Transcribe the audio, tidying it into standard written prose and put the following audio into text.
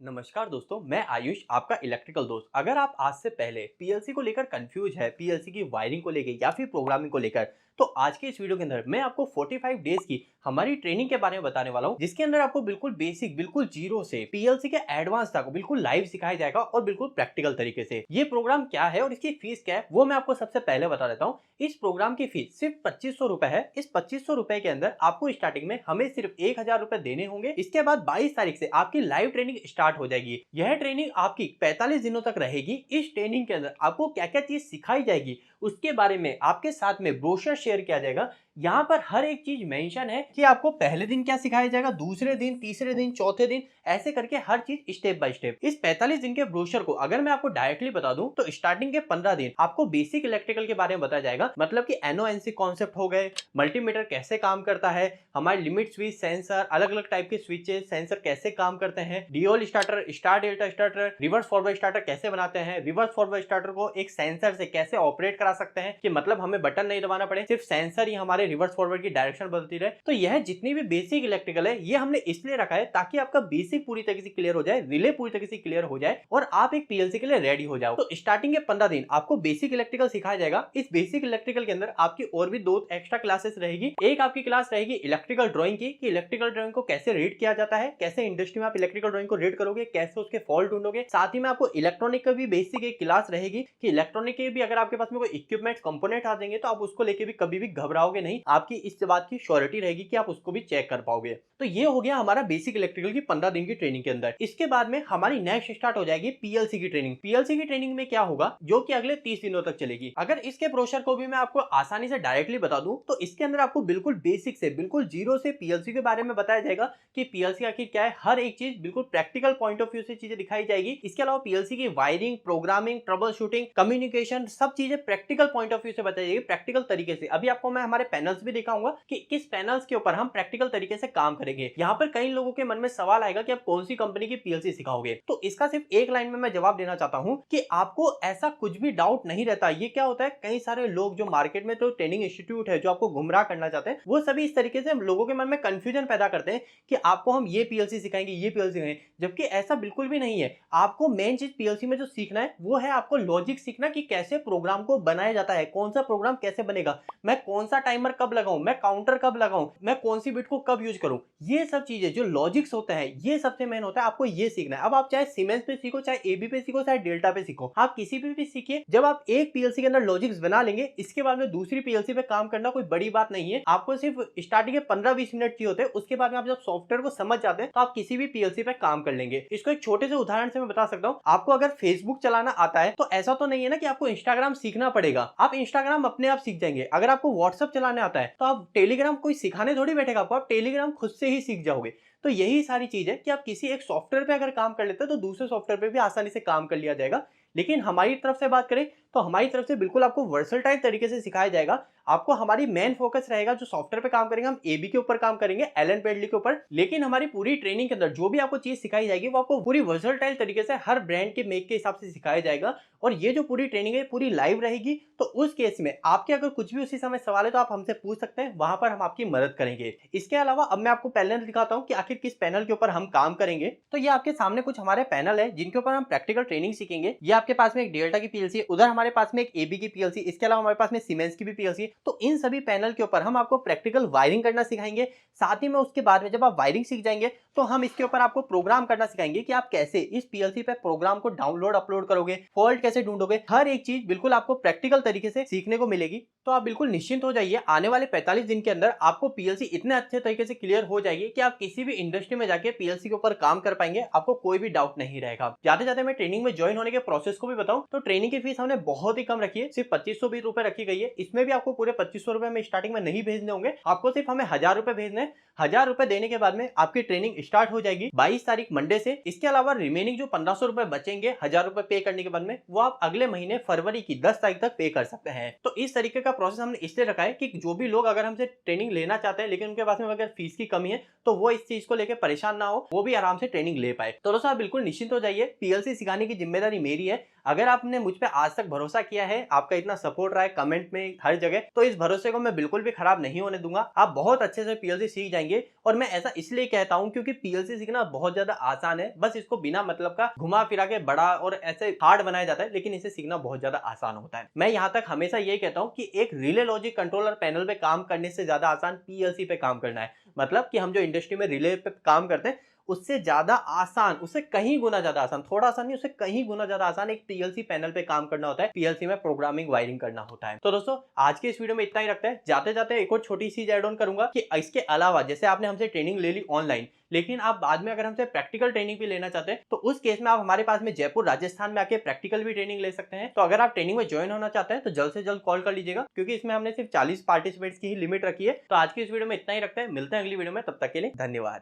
नमस्कार दोस्तों, मैं आयुष आपका इलेक्ट्रिकल दोस्त। अगर आप आज से पहले पीएलसी को लेकर कंफ्यूज है, पीएलसी की वायरिंग को लेकर या फिर प्रोग्रामिंग को लेकर, तो आज के इस वीडियो के अंदर मैं आपको 45 डेज की हमारी ट्रेनिंग के बारे में बताने वाला हूं, जिसके अंदर आपको बिल्कुल बेसिक, बिल्कुल जीरो से पीएलसी के एडवांस तक बिल्कुल लाइव सिखाया जाएगा और बिल्कुल प्रैक्टिकल तरीके से। ये प्रोग्राम क्या है और इसकी फीस क्या है वो मैं आपको सबसे पहले बता देता हूँ। इस प्रोग्राम की फीस सिर्फ 2500 रुपए है। इस 2500 रुपए के अंदर आपको स्टार्टिंग में हमें सिर्फ 1000 रुपए देने होंगे। इसके बाद 22 तारीख से आपकी लाइव ट्रेनिंग स्टार्ट हो जाएगी। यह ट्रेनिंग आपकी 45 दिनों तक रहेगी। इस ट्रेनिंग के अंदर आपको क्या क्या चीज सिखाई जाएगी उसके बारे में आपके साथ में ब्रोशर शेयर किया जाएगा। यहाँ पर हर एक चीज मेंशन है कि आपको पहले दिन क्या सिखाया जाएगा, दूसरे दिन, तीसरे दिन, चौथे दिन, ऐसे करके हर चीज स्टेप बाय स्टेप। इस 45 दिन के ब्रोशर को अगर मैं आपको डायरेक्टली बता दूं तो स्टार्टिंग के 15 दिन आपको बेसिक इलेक्ट्रिकल के बारे में बताया जाएगा, मतलब कि एनओएनसी कॉन्सेप्ट हो गए, मल्टीमीटर कैसे काम करता है, हमारे लिमिट स्विच, सेंसर, अलग अलग टाइप के स्विचेस, सेंसर कैसे काम करते हैं, Deol starter, star delta starter, reverse forward starter कैसे बनाते हैं, रिवर्स फॉरवर्ड स्टार्टर को एक सेंसर से कैसे ऑपरेट करा सकते हैं कि मतलब हमें बटन नहीं दबाना पड़े, सिर्फ सेंसर ही हमारे रिवर्स फॉरवर्ड की डायरेक्शन बदलती रहे। तो यह जितनी भी बेसिक इलेक्ट्रिकल है ये हमने इसलिए रखा है ताकि आपका बेसिक पूरी तरीके से क्लियर हो जाए, रिले पूरी तरीके से क्लियर हो जाए और आप एक पीएलसी के लिए रेडी हो जाओ। तो स्टार्टिंग के 15 दिन आपको बेसिक इलेक्ट्रिकल सिखाया जाएगा। इस बेसिक इलेक्ट्रिकल के अंदर आपकी और भी दो एक्स्ट्रा क्लासेस रहेगी। एक आपकी क्लास रहेगी इलेक्ट्रिकल ड्राइंग की, कि इलेक्ट्रिकल ड्राइंग को कैसे रीड किया जाता है, कैसे इंडस्ट्री में आप इलेक्ट्रिकल ड्राइंग को रीड करोगे, कैसे उसके फॉल्ट ढूंढोगे। साथ ही में आपको इलेक्ट्रॉनिक का भी बेसिक एक क्लास रहेगी कि इलेक्ट्रॉनिक के भी अगर आपके पास में कोई इक्विपमेंट कंपोनेंट आ जाएंगे तो आप उसको लेके भी कभी भी घबराओगे नहीं, आपकी इस बात की श्योरिटी रहेगी कि आप उसको भी चेक कर पाओगे। तो ये हो गया हमारा बेसिक इलेक्ट्रिकल की 15 दिन की ट्रेनिंग के अंदर। इसके बाद में हमारी नेक्स्ट स्टार्ट हो जाएगी पीएलसी की ट्रेनिंग। पीएलसी की ट्रेनिंग में क्या होगा जो कि अगले 30 दिनों तक चलेगी। अगर इसके ब्रोशर को भी मैं आपको आसानी से डायरेक्टली बता दूं तो इसके अंदर आपको बिल्कुल बेसिक से, बिल्कुल जीरो से पीएलसी के बारे में बताया जाएगा कि पीएलसी आखिर क्या है। हर एक चीज बिल्कुल प्रैक्टिकल पॉइंट ऑफ व्यू से चीजें दिखाई जाएगी। इसके अलावा पीएलसी की wiring, programming, trouble shooting, communication, सब चीजें प्रैक्टिकल पॉइंट ऑफ व्यू से बताई जाएगी, प्रैक्टिकल तरीके से। अभी आपको मैं हमारे पैनल्स भी दिखाऊंगा कि किस पैनल्स के ऊपर हम प्रैक्टिकल तरीके से काम करेंगे। यहाँ पर कई लोगों के मन में सवाल आएगा कि आप कौन सी कंपनी की पीएलसी सिखाओगे, तो इसका सिर्फ एक लाइन में मैं जवाब देना चाहता हूं कि आपको ऐसा कुछ भी डाउट नहीं रहता। ये क्या होता है, कई सारे लोग जो मार्केट में तो ट्रेनिंग इंस्टीट्यूट है जो आपको गुमराह करना चाहते हैं, वो सभी इस तरीके से लोगों के मन में कंफ्यूजन पैदा करते हैं कि आपको हम ये पीएलसी सिखाएंगे, ये पीएलसी सिखाएंगे, जबकि ऐसा बिल्कुल भी नहीं है। आपको मेन चीज पीएलसी में जो सीखना है वो है आपको लॉजिक सीखना कि कैसे प्रोग्राम को बनाया जाता है, कौन सा प्रोग्राम कैसे बनेगा, मैं कौन सा टाइमर कब लगाऊं, मैं काउंटर कब लगाऊं, मैं कौन सी बिट को कब यूज करूं। ये सब चीजें जो लॉजिक्स होते हैं ये सबसे मेन होता है, आपको ये सीखना है। अब आप चाहे सीमेंस पे सीखो, चाहे एबी पे सीखो, चाहे डेल्टा पे सीखो, आप किसी भी सीखिए। जब आप एक पीएलसी के अंदर लॉजिक्स बना लेंगे, इसके बाद में दूसरी पीएलसी पे काम करना कोई बड़ी बात नहीं है। आपको सिर्फ स्टार्टिंग के 15-20 मिनट चाहिए होते हैं। उसके बाद में आप जब सॉफ्टवेयर को समझ जाते हैं तो आप किसी भी पीएलसी पे काम कर लेंगे। इसको एक छोटे से उदाहरण से मैं बता सकता हूँ। आपको अगर फेसबुक चलाना आता है तो ऐसा तो नहीं है ना कि आपको इंस्टाग्राम सीखना पड़ेगा, आप इंस्टाग्राम अपने आप सीख जाएंगे। अगर आपको व्हाट्सएप चलाने आता है तो आप टेलीग्राम कोई सिखाने थोड़ी बैठेगा आपको, आप टेलीग्राम खुद से ही सीख जाओगे। तो यही सारी चीज है कि आप किसी एक सॉफ्टवेयर पे अगर काम कर लेते हैं तो दूसरे सॉफ्टवेयर पे भी आसानी से काम कर लिया जाएगा। लेकिन हमारी तरफ से बात करें तो हमारी तरफ से बिल्कुल आपको वर्सटाइल तरीके से सिखाया जाएगा। आपको हमारी मेन फोकस रहेगा जो सॉफ्टवेयर पे काम करेंगे, हम एबी के ऊपर काम करेंगे, एलन पेडली के ऊपर। लेकिन हमारी पूरी ट्रेनिंग के अंदर जो भी आपको चीज सिखाई जाएगी वो आपको पूरी वर्सटाइल तरीके से हर ब्रांड के मेक के हिसाब से सिखाया जाएगा। और ये जो पूरी ट्रेनिंग है पूरी लाइव रहेगी। तो उस केस में आपके अगर कुछ भी उसी समय सवाल है तो आप हमसे पूछ सकते हैं, वहां पर हम आपकी मदद करेंगे। इसके अलावा अब मैं आपको पैनल दिखाता हूँ कि आखिर किस पैनल के ऊपर हम काम करेंगे। तो ये आपके सामने कुछ हमारे पैनल है जिनके ऊपर हम प्रैक्टिकल ट्रेनिंग सीखेंगे। ये आपके पास में एक डेल्टा की पीएलसी है, उधर हमारे पास में एक एबी की पीएलसी, इसके अलावा हमारे पास में सीमेंस की भी पीएलसी है। तो इन सभी पैनल के ऊपर हम आपको प्रैक्टिकल वायरिंग करना सिखाएंगे। साथ ही में उसके बाद में जब आप वायरिंग सीख जाएंगे तो हम इसके ऊपर आपको प्रोग्राम करना सिखाएंगे कि आप कैसे इस पीएलसी पे प्रोग्राम को डाउनलोड अपलोड करोगे, फॉल्ट कैसे ढूंढोगे। हर एक चीज बिल्कुल आपको प्रैक्टिकल तरीके से सीखने को मिलेगी। तो आप बिल्कुल निश्चिंत हो जाइए, आने वाले 45 दिन के अंदर आपको पीएलसी इतने अच्छे तरीके से क्लियर हो जाएगी कि आप किसी भी इंडस्ट्री में जाके पीएलसी के ऊपर काम कर पाएंगे, आपको कोई भी डाउट नहीं रहेगा। जाते जाते मैं ट्रेनिंग में ज्वाइन होने के प्रोसेस को भी बताऊं तो ट्रेनिंग की फीस हमने बहुत ही कम रखी है, सिर्फ 2520 रुपए रखी गई है। इसमें भी आपको पूरे 2500 रुपए में स्टार्टिंग में नहीं भेजने होंगे, आपको सिर्फ हमें 1000 रुपए भेजने हैं। 1000 रुपए देने के बाद में आपकी ट्रेनिंग स्टार्ट हो जाएगी 22 तारीख मंडे से। इसके अलावा रिमेनिंग जो 1500 रुपए बचेंगे 1000 रुपए पे करने के बाद में, वो आप अगले महीने फरवरी की 10 तारीख तक पे कर सकते हैं। तो इस तरीके का प्रोसेस हमने इसलिए रखा है कि जो भी लोग अगर हमसे ट्रेनिंग लेना चाहते हैं लेकिन उनके पास में अगर फीस की कमी है तो वो इस चीज को लेकर परेशान ना हो, वो भी आराम से ट्रेनिंग ले पाए। तो दोस्तों आप बिल्कुल निश्चिंत हो जाइए, पीएलसी सिखाने की जिम्मेदारी मेरी है। अगर आपने मुझ पे आज तक भरोसा किया है, आपका इतना सपोर्ट रहा है कमेंट में हर जगह, तो इस भरोसे को मैं बिल्कुल भी खराब नहीं होने दूंगा। आप बहुत अच्छे से पीएलसी सीख जाएंगे। और मैं ऐसा इसलिए कहता हूं क्योंकि पीएलसी सीखना बहुत ज्यादा आसान है, बस इसको बिना मतलब का घुमा फिरा के बड़ा और ऐसे हार्ड बनाया जाता है, लेकिन इसे सीखना बहुत ज्यादा आसान होता है। मैं यहां तक हमेशा यही कहता हूं कि एक रिले लॉजिक कंट्रोलर पैनल पे काम करने से ज्यादा आसान पीएलसी पे काम करना है। मतलब कि हम जो इंडस्ट्री में रिले पे काम करते हैं, उससे ज्यादा आसान, उससे कहीं गुना ज्यादा आसान, थोड़ा सा नहीं, उससे कहीं गुना ज्यादा आसान एक पीएलसी पैनल पे काम करना होता है। पीएलसी में प्रोग्रामिंग वायरिंग करना होता है। तो दोस्तों आज के इस वीडियो में इतना ही रखते हैं। जाते जाते एक और छोटी सी ऐड ऑन करूंगा कि इसके अलावा जैसे आपने हमसे ट्रेनिंग ले ली ऑनलाइन, लेकिन आप बाद में अगर हमसे प्रैक्टिकल ट्रेनिंग भी लेना चाहते हैं, तो उस केस में आप हमारे पास में जयपुर राजस्थान में आके प्रैक्टिकल भी ट्रेनिंग ले सकते हैं। तो अगर आप ट्रेनिंग में ज्वाइन होना चाहते हैं तो जल्द से जल्द कॉल कर लीजिएगा, क्योंकि इसमें हमने सिर्फ 40 पार्टिसिपेंट्स की ही लिमिट रखी है। तो आज की इस वीडियो में इतना ही रखते हैं। मिलते हैं अगली वीडियो में, तब तक के लिए धन्यवाद।